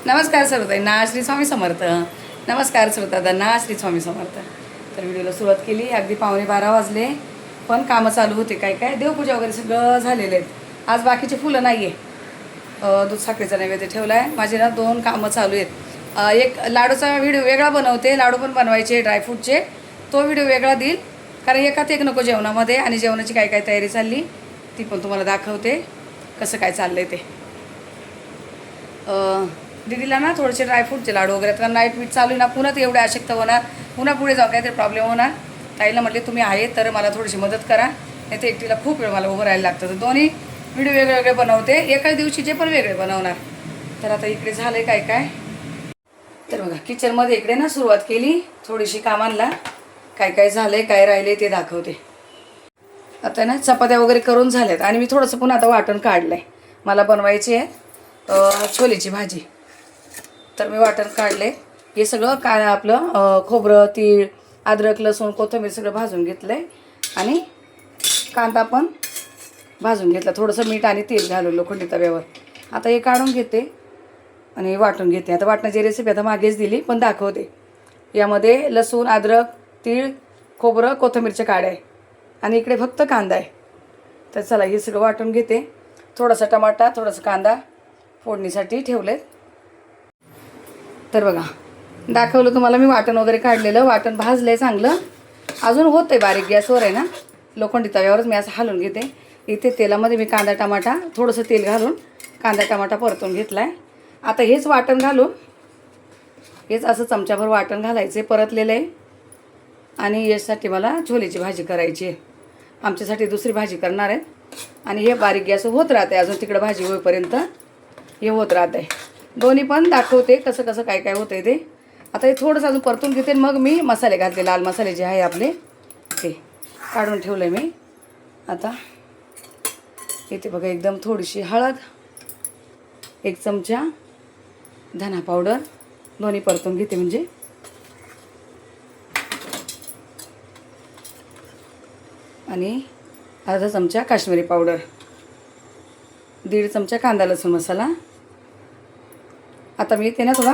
नमस्कार सर्वताईंना श्री स्वामी समर्थ. नमस्कार श्रोतादांना श्री स्वामी समर्थ. तर व्हिडिओला सुरुवात केली. अगदी 11:15 वाजले, पण कामं चालू होते. काय देवपूजा वगैरे सगळं झालेलं आहे. आज बाकीचे फुलं नाही आहे. दूध साखरेचा नैवेद्य ठेवला आहे. माझे ना 2 कामं चालू आहेत. एक लाडूचा व्हिडिओ वेगळा बनवते, लाडू पण बनवायचे ड्रायफ्रूटचे, तो व्हिडिओ वेगळा देईल. कारण एकात एक नको जेवणामध्ये. आणि जेवणाची काय तयारी चालली ती पण तुम्हाला दाखवते, कसं काय चाललं आहे ते. दीदीला ना थोडेसे ड्रायफ्रूटचे लाडू वगैरे, कारण नाईट मीट चालू आहे ना, पुन्हा ते एवढे अशक्त होणार, पुन्हा पुढे जाऊन काहीतरी प्रॉब्लेम होणार. ताईला म्हटले तुम्ही आहे तर मला थोडीशी मदत करा, नाही तर एकटीला खूप वेळ मला उभं राहायला लागतं. तर दोन्ही व्हिडिओ वेगळे बनवते, एकाच दिवशीचे पण वेगळे बनवणार. तर आता इकडे झालं आहे काय तर बघा, किचनमध्ये इकडे ना सुरुवात केली थोडीशी कामांना. काय झालं आहे, काय राहिले ते दाखवते. आता ना चपात्या वगैरे करून झाल्यात आणि मी थोडंसं पुन्हा आता वाटण काढलं आहे. मला बनवायची आहे छोलेची भाजी. तर मी वाटण काढले. हे सगळं काय आपलं खोबरं, तीळ, अद्रक, लसूण, कोथिंबीर सगळं भाजून घेतलं आहे. आणि कांदा पण भाजून घेतला, थोडंसं मीठ आणि तेल घालून लोखंडी तव्यावर. आता हे काढून घेते आणि वाटून घेते. आता वाटण्याची रेसिपी आता मागेच दिली, पण दाखवते. यामध्ये लसूण, अद्रक, तीळ, खोबरं, कोथिंबीरच्या काड्या आहे आणि इकडे फक्त कांदा आहे. तर चला हे सगळं वाटून घेते. थोडासा टमाटा, थोडासा कांदा फोडणीसाठी ठेवले. तर बघा, दाखवलं तुम्हाला मी वाटण वगैरे काढलेलं. वाटण भाजलं आहे चांगलं, अजून होतं आहे बारीक गॅसवर आहे ना, लोखंडी तव्यावरच मी असं हलवून घेते. इथे तेलामध्ये मी कांदा टमाटा थोडंसं तेल घालून कांदा टमाटा परतून घेतला आहे. आता हेच वाटण घालून, हेच असं चमच्याभर वाटण घालायचे, परतलेलं आहे. आणि यासाठी मला छोलेची भाजी करायची आहे. आमच्यासाठी दुसरी भाजी करणार आहे. आणि हे बारीक गॅस होत राहते, अजून तिकडं भाजी होईपर्यंत हे होत राहते. दोन्ही पण दाखवते कसं काय होतं आहे ते. आता हे थोडंसं अजून परतून घेते, मग मी मसाले घालते. लाल मसाले जे आहे आपले ते काढून ठेवले मी. आता इथे बघा, एकदम थोडीशी हळद, 1 चमचा धना पावडर, दोन्ही परतून घेते म्हणजे. आणि अर्धा चमचा काश्मीरी पावडर, 1.5 चमचा कांदा लसूण मसाला. आता मी ते ना थोडा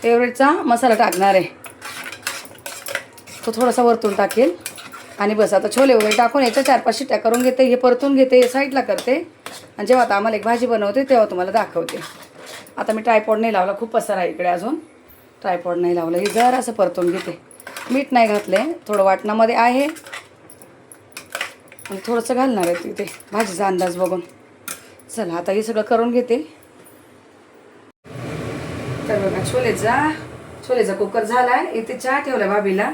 एव्हरेजचा मसाला टाकणार आहे, तो थोडासा वरतून टाकेल. आणि बस आता छोले वगैरे टाकून याच्या 4-5 शिट्ट्या करून घेते. हे परतून घेते, साईडला करते. आणि जेव्हा आता आम्हाला एक भाजी बनवते तेव्हा तुम्हाला दाखवते. आता मी ट्रायपॉड नाही लावला, खूप पसार आहे इकडे, अजून ट्रायपॉड नाही लावलं. हे जरा असं परतून घेते. मीठ नाही घातले, थोडं वाटणामध्ये आहे आणि थोडंसं घालणार आहे तिथे भाजीचा अंदाज बघून. चला आता हे सगळं करून घेते. तर बघा, छोलेचा कुकर झाला आहे. इथे चहा ठेवला भाभीला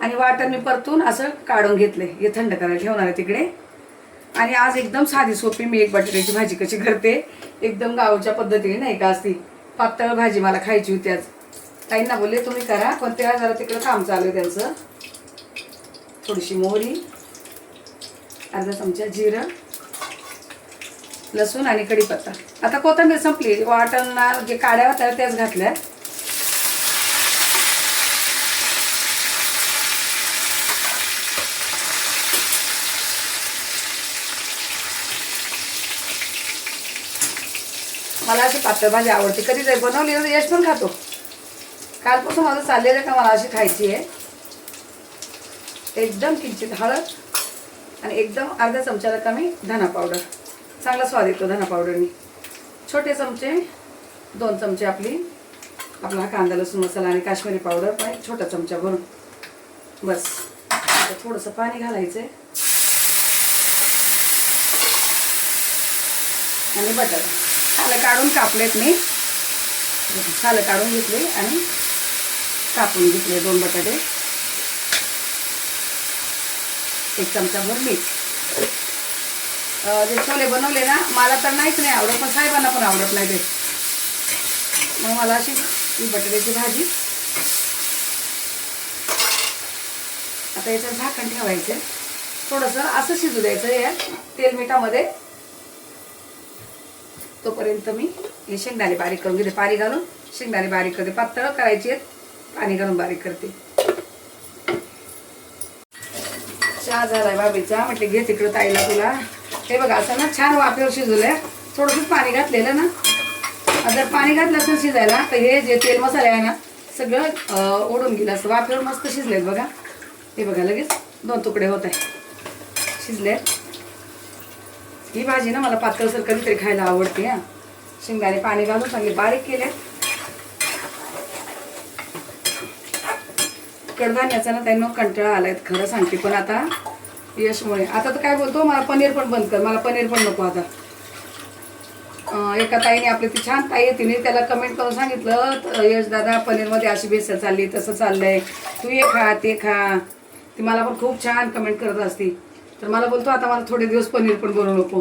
आणि वाटण मी परतून असं काढून घेतले. हे थंड करायला ठेवणार आहे तिकडे. आणि आज एकदम साधी सोपी मी एक बटाट्याची भाजी कशी करते, एकदम गावच्या पद्धतीने, नाही का, असती पातळ भाजी मला खायची होती आज. ताईंना बोलले तुम्ही करा, पण त्या जरा तिकडं काम चालू आहे त्यांचं. थोडीशी मोहरी, अर्धा चमचा जिरं, लसूण आणि कढीपत्ता. आता कोथिंबीर संपली, वाटण जे काड्या होत्या त्याच घातल्या. मला अशी पातळ भाजी आवडते. कधी जरी बनवली तर यश पण खातो. कालपासून माझं चाललेलं का मला अशी खायची आहे. एकदम किंचित हळद आणि एकदम अर्ध्या चमच्याला कमी धना पावडर. चांगला स्वाद येतो धना पावडरनी. छोटे चमचे 2 चमचे आपला कांदा लसूण मसाला आणि काश्मीरी पावडर पण छोटा चमचा भरून. बस आता थोडंसं पाणी घालायचं आहे. आणि बटाटा सालं काढून कापलेत मी, सालं काढून घेतले आणि कापून घेतले 2 बटाटे. 1 चमचाभर मीठ. जे छोले बनवले ना, मला तर नाहीच नाही आवडत, पण साहेबांना पण आवडत नाही ते. मग मला अशी बटाट्याची भाजी. आता याचं झाकण ठेवायचं, थोडंसं असं शिजू द्यायचं या तेल मिठामध्ये. तोपर्यंत मी हे शेंगदाणे बारीक करून घेते. पाणी घालून शेंगदाणे बारीक करते. पातळ करायची आहेत, पाणी घालून बारीक करते. चहा झालाय भाभीचा, म्हटले घे तिकडं ताईला तुला. हे बघा असं ना छान वाफेवर शिजवलंय. थोडंसं पाणी घातलेलं ना, जर पाणी घातलं असेल शिजायला तर हे जे तेल मसाले आहे ना सगळं ओढून गेलं असतं. वाफेवर मस्त शिजलेत बघा. हे बघा लगेच 2 तुकडे होत आहे शिजलेत. ही भाजी ना मला पातळसर कधीतरी खायला आवडते. हां, शेंगदाणे पाणी घालून चांगले बारीक केले. कडधान्याचा ना त्यांना कंटाळा आलाय खरं सांगते. पण आता यशमुळे आता तर काय बोलतो, मला पनीर पण बंद कर, मला पनीर पण नको आता. एका ताईने आपली ती छान ताई आहे, तिने त्याला कमेंट करून सांगितलं, यश दादा पनीरमध्ये अशी भेसळ चालली, तसं चाललंय, तू हे खा ते खा. ती मला पण खूप छान कमेंट करत असती. तर मला बोलतो आता मला थोडे दिवस पनीर पण बनवू नको.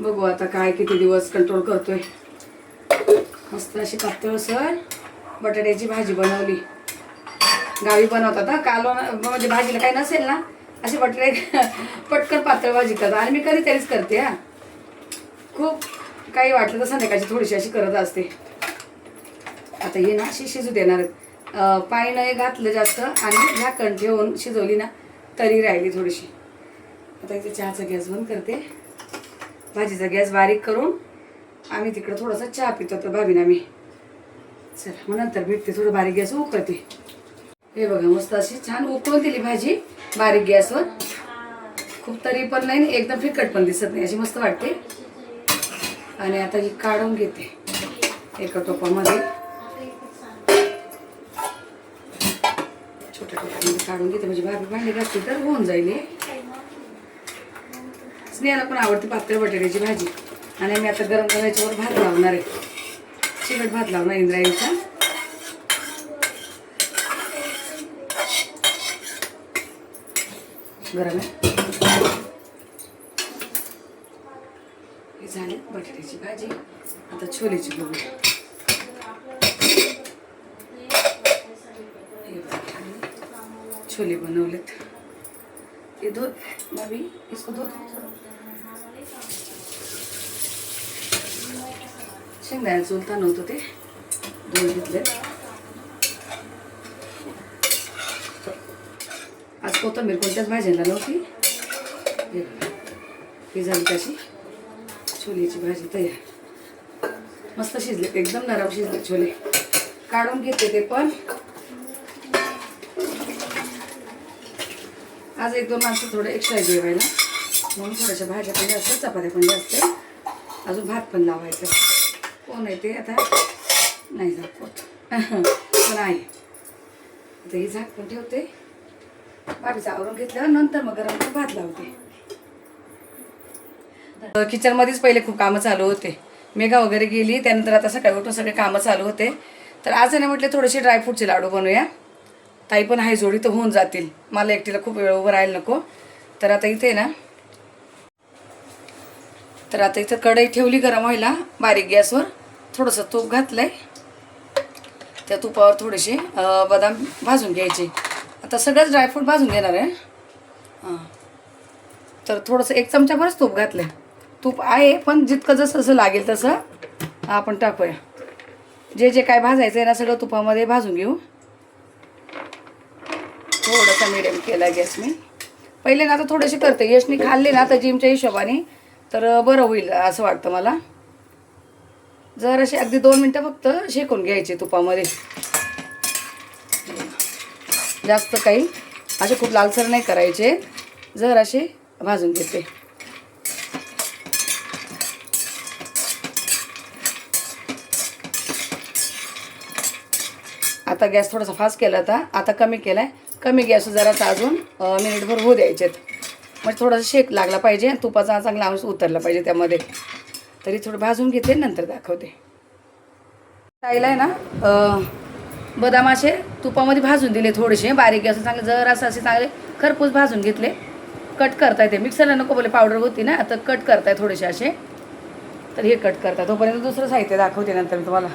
बघू आता काय किती दिवस कंट्रोल करतोय. मस्त अशी पातळसर बटाट्याची भाजी बनवली. गावी बनवतात हा कालवण, म्हणजे भाजीला काही नसेल ना अशी बटाटे पटकन पातळ भाजी करतात. आणि मी कधीतरीच करते. हा, खूप काही वाटलं तर संध्याकाळची थोडीशी अशी करत असते. आता हे ना अशी शिजू देणार आहेत. पाणी नाही घातलं जास्त आणि झाकण ठेवून शिजवली ना तरी राहिली थोडीशी. आता इथे चहाचा गॅस बंद करते. भाजीचा गॅस बारीक करून आम्ही तिकडं थोडासा चहा पितो तर भाभी ना मी. चला मग नंतर भेटते. थोडं बारीक गॅस उकळते. हे बघा मस्त अशी छान उकळून दिली भाजी बारीक गॅसवर. खूप तरी पण नाही एकदम फिकट पण दिसत नाही, अशी मस्त वाटते. आणि आता ही काढून घेते एका टोपामध्ये. छोट्या टोपामध्ये काढून घेते म्हणजे भाभी भांडी घातली तर होऊन जाईल. स्नेहाला पण आवडते पातळ बटाट्याची भाजी. आणि मी आता गरम करायच्यावर भात लावणार आहे. चिकट भात लावणार इंद्रायणीचा. गरम आहे. हे झाली बटाट्याची भाजी. आता छोलेची बघूया. छोले बनवलेत. ये दूध भाभी, इसको दूध. शेंगदाणे चुलता नव्हतं ते दूध घेतले. आज कोथिंबीर कोणत्याच भाज्यांना नव्हती. ही झाली कशी छोलेची भाजी तयार. मस्त शिजले, एकदम नरम शिजले छोले. काढून घेते ते पण. आज 1-2 माणसं थोडं एक्स्ट्रा जेवायला म्हणून थोड्याशा भाज्या पण जास्त, चपात्या पण जास्त, अजून भात पण लावायचं. कोण आहे ते आता नाही दाखवत पण आहे. आता ही झाक पण ठेवते. भाजीचं आवरून घेतल्यावर नंतर मग गरम करून भात लावते. किचनमध्येच पहिले खूप कामं चालू होते. मेघा वगैरे गेली त्यानंतर आता सकाळी उठून सगळे कामं चालू होते. तर आज नाही म्हटले थोडेसे ड्रायफ्रूटचे लाडू बनवूया. ताई पण आहे जोडी तर होऊन जातील. मला एकटीला खूप वेळ उभं राहायला नको. तर आता इथे ना इथं कढई ठेवली गरम व्हायला बारीक गॅसवर. थोडंसं तूप घातलं आहे. त्या तुपावर थोडेसे बदाम भाजून घ्यायचे. आता सगळंच ड्रायफ्रूट भाजून घेणार आहे. हां, तर थोडंसं 1 चमचाभरच तूप घातलं आहे. तूप आहे पण जितकं जसं जसं लागेल तसं आपण टाकूया. जे जे काय भाजायचं आहे ना सगळं तुपामध्ये भाजून घेऊ. थोडासा मिडियम केला गॅस मी. पहिले ना आता थोडेसे करते. यशनी खाल्ले ना तर जिमच्या हिशोबाने तर बरं होईल असं वाटतं मला. जर असे अगदी 2 मिनटं फक्त शेकून घ्यायचे तुपामध्ये. जास्त काही असे खूप लालसर नाही करायचे. जर असे भाजून घेते. आता गॅस थोडासा फास्ट केला होता, आता कमी केला आहे. कमी गॅस जरासा अजून मिनिटभर होऊ द्यायचेत. म्हणजे थोडासा शेक लागला पाहिजे आणि तुपाचा चांगला अंश उतरला पाहिजे त्यामध्ये. तरी थोडं भाजून घेते नंतर दाखवते. ताईला आहे ना बदाम असे तुपामध्ये भाजून दिले थोडेसे बारीक गॅस चांगले. जरासं असे चांगले खरपूस भाजून घेतले. कट करता येते मिक्सरला नको बोले पावडर होती ना. आता कट करताय थोडेसे असे. तर हे कट करता. तोपर्यंत दुसरं साहित्य दाखवते नंतर मी तुम्हाला.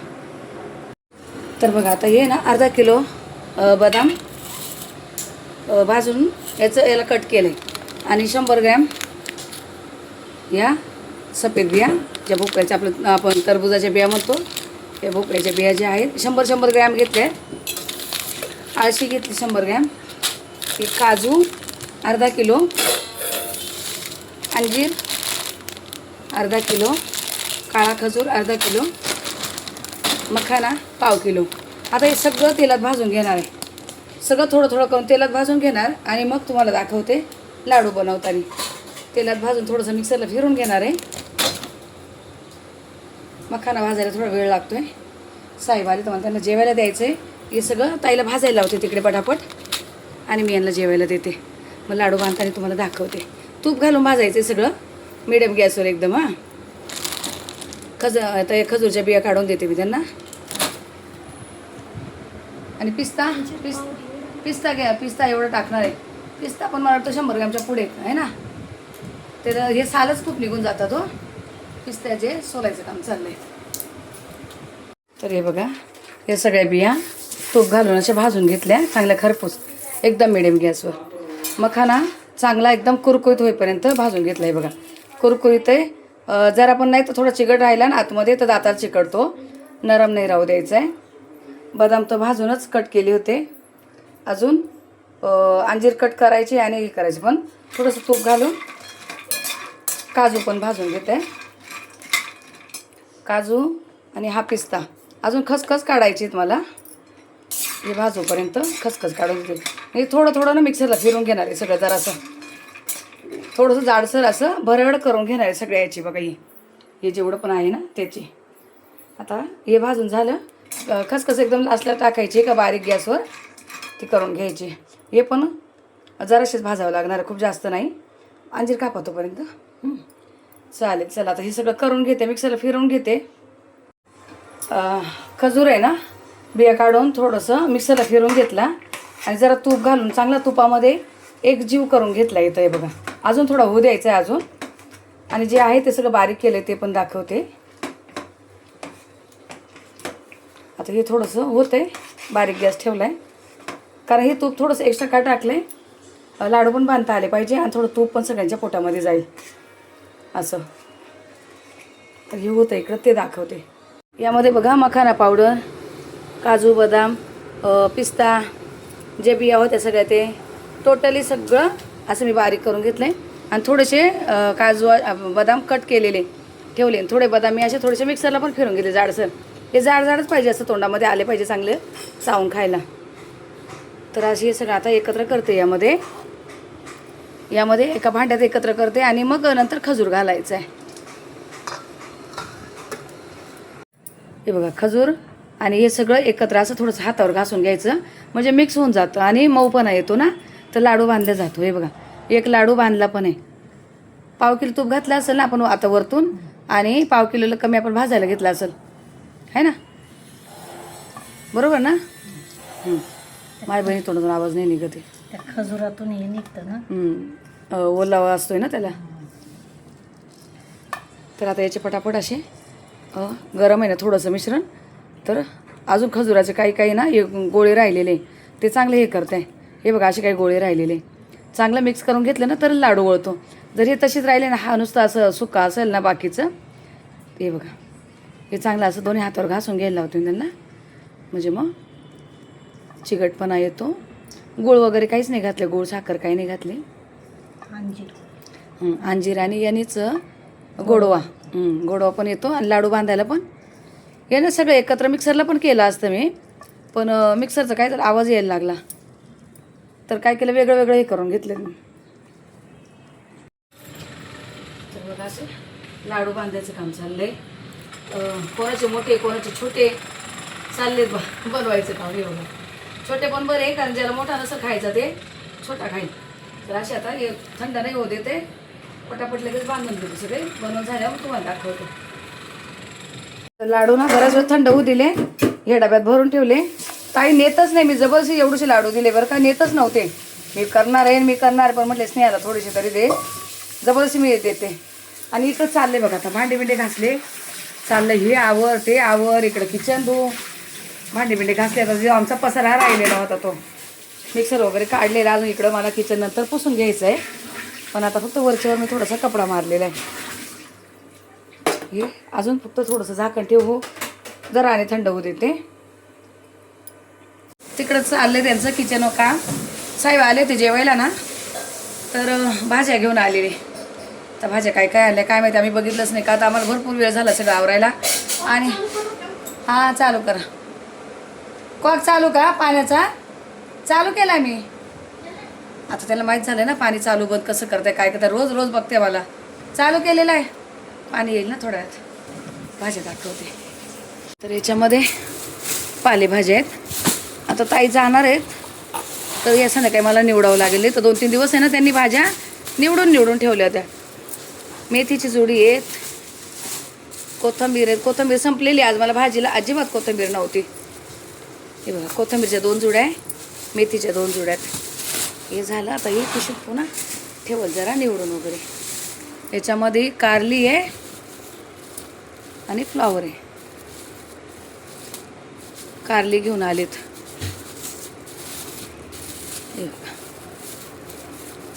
तर बघा आता हे ना अर्धा किलो बदाम भाजून याला कट केलं आहे. आणि 100 ग्रॅम या सफेद बिया ज्या भोपळ्याच्या आपण टरबुजाच्या बिया म्हणतो त्या भोपळ्याच्या बिया ज्या आहेत 100 ग्रॅम घेतल्या. आळशी घेतली 100 ग्रॅम. एक काजू अर्धा किलो, अंजीर अर्धा किलो, काळा खजूर अर्धा किलो, मखाना पाव किलो. आता हे सगळं तेलात भाजून घेणार आहे. सगळं थोडं थोडं करून तेलात भाजून घेणार आणि मग तुम्हाला दाखवते लाडू बनवताना. तेलात भाजून थोडंसं मिक्सरला फिरून घेणार आहे. मखाना भाजायला थोडा वेळ लागतो आहे. साहेब आले तर मला त्यांना जेवायला द्यायचं आहे. हे सगळं ताईला भाजायला लावते तिकडे पटापट आणि मी यांना जेवायला देते. मग लाडू बांधताना तुम्हाला दाखवते. तूप घालून भाजायचं सगळं मिडियम गॅसवर एकदम. हां खजूरच्या बिया काढून देते मी त्यांना. आणि पिस्ता घ्या. पिस्ता एवढं टाकणार आहे. पिस्ता पण मला वाटतं 100 ग्रॅमच्या पुढे आहे ना. ते हे सालच खूप निघून जातात हो. पिस्त्याचे सोलायचं काम चाललंय. तर हे बघा हे सगळ्या बिया तूप घालून अशा भाजून घेतल्या चांगल्या खरपूस एकदम मिडियम गॅसवर. मखाना चांगला एकदम कुरकुरीत होईपर्यंत भाजून घेतला आहे बघा. कुरकुरीत आहे. जरा पण नाही तर थोडा चिकट राहिला ना आतमध्ये तर दाताला चिकटतो. नरम नाही राहू द्यायचा आहे. बदाम तर भाजूनच कट केले होते. अजून अंजीर कट करायची आणि हे करायचे पण थोडंसं तूप घालून काजू पण भाजून घेते. काजू आणि हा पिस्ता. अजून खसखस काढायची आहेत मला. हे भाजूपर्यंत खसखस काढून घेते. हे थोडं थोडं ना मिक्सरला फिरून घेणार आहे सगळं. जरासं थोडंसं जाडसर असं भरड करून घेणार आहे सगळ्या याची बघा. हे जेवढं पण आहे ना त्याची. आता हे भाजून झालं. खसखस एकदम लास्टला टाकायची का बारीक गॅसवर ती करून घ्यायची. हे पण जराशीच भाजावं लागणार, खूप जास्त नाही. अंजीर कापा तोपर्यंत. चालेल. चला आता हे सगळं करून घेते. मिक्सरला फिरवून घेते. खजूर आहे ना बिया काढून थोडंसं मिक्सरला फिरवून घेतला आणि जरा तूप घालून चांगला तुपामध्ये एक जीव करून घेतला. येतं आहे बघा. अजून थोडा होऊ द्यायचा आहे अजून. आणि जे आहे ते सगळं बारीक केलं ते पण दाखवते. आता हे थोडंसं होतं आहे. बारीक गॅस ठेवला आहे कारण हे तूप थोडंसं एक्स्ट्रा का टाकलं आहे. लाडू पण बांधता आले पाहिजे आणि थोडं तूप पण सगळ्यांच्या पोटामध्ये जाईल असं. तर हे होतं इकडं ते दाखवते. यामध्ये बघा मखाना पावडर, काजू बदाम, पिस्ता जे बिया होत्या सगळ्या ते टोटली सगळं असं मी बारीक करून घेतलं आहे. आणि थोडेसे काजू बदाम कट केलेले ठेवले. थोडे बदाम मी असे थोडेसे मिक्सरला पण फिरून घेतले जाडसर. हे जाडच पाहिजे असं तोंडामध्ये आले पाहिजे चांगले चावून खायला. तर अशी हे सगळं आता एकत्र करते. यामध्ये एका भांड्यात एकत्र करते आणि मग नंतर खजूर घालायचं आहे. हे बघा खजूर आणि हे सगळं एकत्र असं थोडंसं हातावर घासून घ्यायचं म्हणजे मिक्स होऊन जातं आणि मऊपणा येतो ना तर लाडू बांधला जातो. हे बघा एक लाडू बांधला पण आहे. पाव किलो तूप घातलं असेल ना आपण आता वरतून आणि पाव किलोला कमी आपण भाजायला घेतलं असेल है ना. बरोबर ना. माझ्या बहिणी तोंडातून आवाज नाही निघत आहे. त्या खजुरातून हे निघतं ना. ओलावा असतोय ना त्याला. तर आता याचे पटापट असे गरम आहे ना थोडंसं मिश्रण. तर अजून खजुराचे काही ना हे गोळे राहिलेले ते चांगले हे करत आहे. हे बघा असे काही गोळे राहिलेले चांगलं मिक्स करून घेतलं ना तर लाडू वळतो. जर हे तशीच राहिले ना हा नुसतं असं सुका असेल ना बाकीचं. हे बघा हे चांगलं असं दोन्ही हातावर घासून घ्यायला लावतो त्यांना म्हणजे मग चिकटपणा येतो. गूळ वगैरे काहीच नाही घातले. गूळ साखर काही नाही घातले. अंजीर आणि यानेच गोडवा पण येतो आणि लाडू बांधायला पण. यानं सगळं एकत्र मिक्सरला पण केलं असतं मी पण मिक्सरचा काय तर आवाज यायला लागला तर काय केलं वेगळं हे करून घेतलं मी. तर बघा असे लाडू बांधायचं काम चाललंय. कोणाचे मोठे कोणाचे छोटे चाललेत बनवायचं काम. हे बघा छोटे पण बरे कारण ज्याला मोठा नसं खायचा ते छोटा खाईल. तर असे आता हे थंड नाही होऊ देते पटापट लगेच बांधून देते. सगळे बनवून झाल्यावर तुम्हाला दाखवतो. तर लाडू ना बराच वेळ थंड होऊ दिले. हे डब्यात भरून ठेवले. काही नेतच नाही मी जबरदस्ती एवढेसे लाडू दिले बरं का. नेतच नव्हते. मी करणार पण म्हटले स्नेहाला थोडेसे तरी दे. जबरदस्ती मी देते. आणि इकडं चालले बघा आता भांडे बिंडे घासले. चाललं हे आवर ते आवर. इकडं किचन धू. भांडे बिंडे घासले. आता जो आमचा पसारा राहिलेला होता तो मिक्सर वगैरे काढलेला. अजून इकडं मला किचन नंतर पुसून घ्यायचं आहे पण आता फक्त वरच्यावर मी थोडासा कपडा मारलेला आहे. हे अजून फक्त थोडंसं झाकण ठेवू जरा आणि थंड होऊ देते. तिकडं चालले त्यांचं किचन का. साहेब आले ते जेवायला ना तर भाज्या घेऊन आलेले. तर भाज्या काय आल्या काय माहिती आम्ही बघितलंच नाही का. आता आम्हाला भरपूर वेळ झाला सगळं आवरायला. आणि हां चालू करा. कॉक चालू का पाण्याचा? चालू केला मी. आता त्याला माहीत झालं ना पाणी चालू बंद कसं करताय काय करताय. रोज रोज बघते मला. चालू केलेलं आहे. पाणी येईल ना थोड्या वेळात. भाज्या दाखवते. तर याच्यामध्ये पालेभाज्या आहेत. आता ताई जाणार आहेत तर या संध्याकाळी मला निवडावं लागेल. तर 2-3 दिवस आहे ना त्यांनी भाज्या निवडून ठेवल्या होत्या. मेथीची जुडी आहेत, कोथिंबीर आहेत. कोथिंबीर संपलेली. आज मला भाजीला अजिबात कोथिंबीर नव्हती. हे बघा कोथिंबीरच्या 2 जुड्या आहे, मेथीच्या 2 जुड्या आहेत. हे झालं. आता हे पिशवीत पुन्हा ठेवल जरा निवडून वगैरे. याच्यामध्ये कारली आहे आणि फ्लॉवर आहे. कारली घेऊन आलेत. हे बघा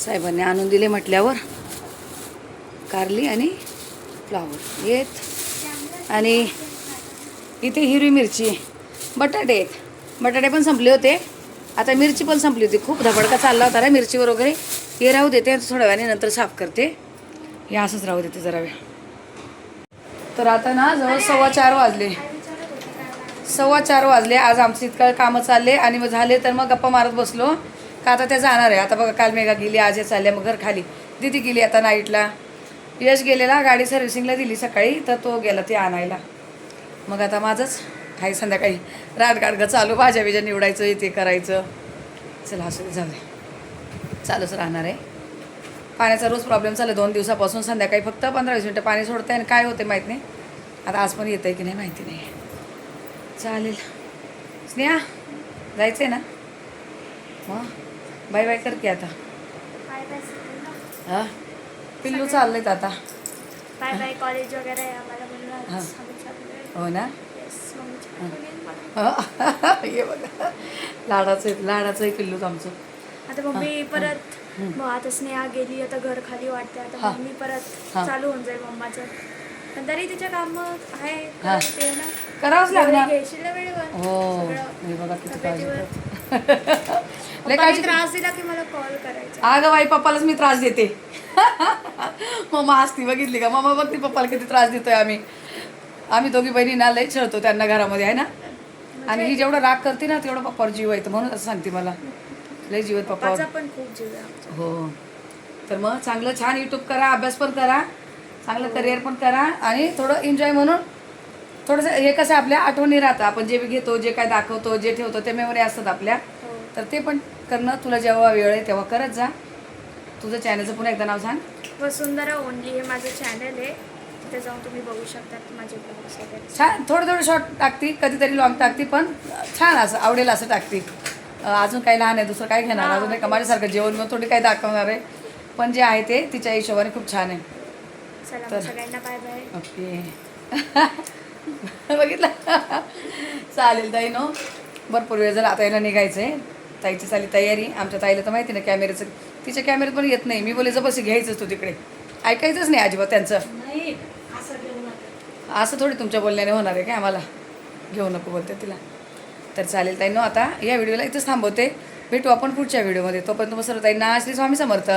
साहेबांनी आणून दिले म्हटल्यावर कारली आणि फ्लॉवर येत. आणि इथे हिरवी मिरची, बटाटे आहेत. बटाटे पण संपले होते. आता मिरची पण संपली होती. खूप धबडका चालला होता ना मिरचीवर वगैरे. हे राहू देते थोड्या वेळाने नंतर साफ करते. हे असंच राहू देते जरा वेळ. तर आता ना जवळ 4:15 वाजले. 4:15 वाजले. आज आमचं इतकं कामं चालले आणि मग झाले तर मग गप्पा मारत बसलो का आता त्या जाणार आहे. आता बघा काल मेघा गेली, आज हे चालले. मग घर खाली दीदी गेली आता नाईटला. यश गेलेला गाडी सर्व्हिसिंगला दिली सकाळी तर तो गेला ते आणायला. मग आता माझंच आहे संध्याकाळी रातगाडगं चालू. भाज्या बिज्या निवडायचं ते करायचं. चला असं जाऊ दे. चालूच राहणार आहे. पाण्याचा रोज प्रॉब्लेम चालू 2 दिवसापासून. संध्याकाळी फक्त 15-20 मिनटं पाणी सोडतं आणि काय होते माहीत नाही. आता आज पण येतं आहे की नाही माहिती नाही. चालेल स्नेहा जायचं आहे ना मग बाय बाय कर की आता. हां पिल्लू चाललेत आता. Bye bye. कॉलेज वगैरे आहे आम्हाला म्हणून हां. आम्ही हो ना. चाललोय. ये बघा लाडाचं आहे पिल्लूच आमचं. आता मम्मी परत मग आता स्नेहा गेली आता घर खाली वाटते. आता हां. मम्मी परत हां. चालू होऊन जाईल मम्माचं. पण तरी तिच्या काम आहे हां. ते ना करावंच लागणार. घ्यायची ना वेळेवर हो सगळं हे बघा किती काळजी तब्येतीवर. करतो. लय पप्पानी काळजी त्रास दिला की मला कॉल करायचा. अगं बाई पप्पालाच मी त्रास देते. मम्मा हसती बघितली का. मम्मा बघती पप्पाला किती त्रास देतोय आम्ही दोघी बहिणी ना लय छळतो त्यांना घरामध्ये आहे ना. आणि ही जेवढं राग करते ना तेवढं पप्पावर जीव येतं म्हणून असं सांगते मला. लय जीव आहे पप्पावर. पप्पाचा पण खूप जीव आहे आमचा. हो तर मग चांगलं छान यूट्यूब करा, अभ्यास पण करा, चांगलं करिअर पण करा आणि थोडं एन्जॉय म्हणून थोडंसं हे कसं आपल्या आठवणी राहतं. आपण जे घेतो जे काय दाखवतो जे ठेवतो ते मेमरी असतात आपल्या. हो. तर ते पण करणं तुला जेव्हा वेळ आहे तेव्हा करत जा. तुझं चॅनलचं पुन्हा एकदा नाव सांग. वसुंधरा ओनली हे माझं चॅनल आहे. तिथे जाऊन तुम्ही बघू शकता माझे ब्लॉग्स वगैरे. छान थोडं शॉर्ट टाकती, कधीतरी लॉंग टाकती, पण छान असं आवडेल असं टाकती. अजून काही लहान आहे दुसरं काय घेणार अजून का माझ्यासारखं जेवण मग थोडी काही दाखवणार आहे. पण जे आहे ते तिच्या हिशोबाने खूप छान आहे. चला तर- मग सगळ्यांना बाय बाय. ओके बघितलं. चालेल ताई नो भरपूर वेळ झाला. आता याला निघायचं आहे. ताईची चाली तयारी. आमच्या ताईला तर माहिती ना कॅमेऱ्याचं. तिच्या कॅमेऱ्यात पण येत नाही. मी बोले जबरदस्ती घ्यायचंच तू तिकडे. ऐकायचंच नाही अजिबात त्यांचं. नाही असं घेऊ नका. असं थोडी तुमच्या बोलण्याने होणार आहे काय. आम्हाला घेऊ नको बोलते तिला. तर चालेल ताई नो आता या व्हिडिओला इथंच थांबवते. भेटू आपण पुढच्या व्हिडिओमध्ये. तोपर्यंत सर्व ताईंना श्री स्वामी समर्थ.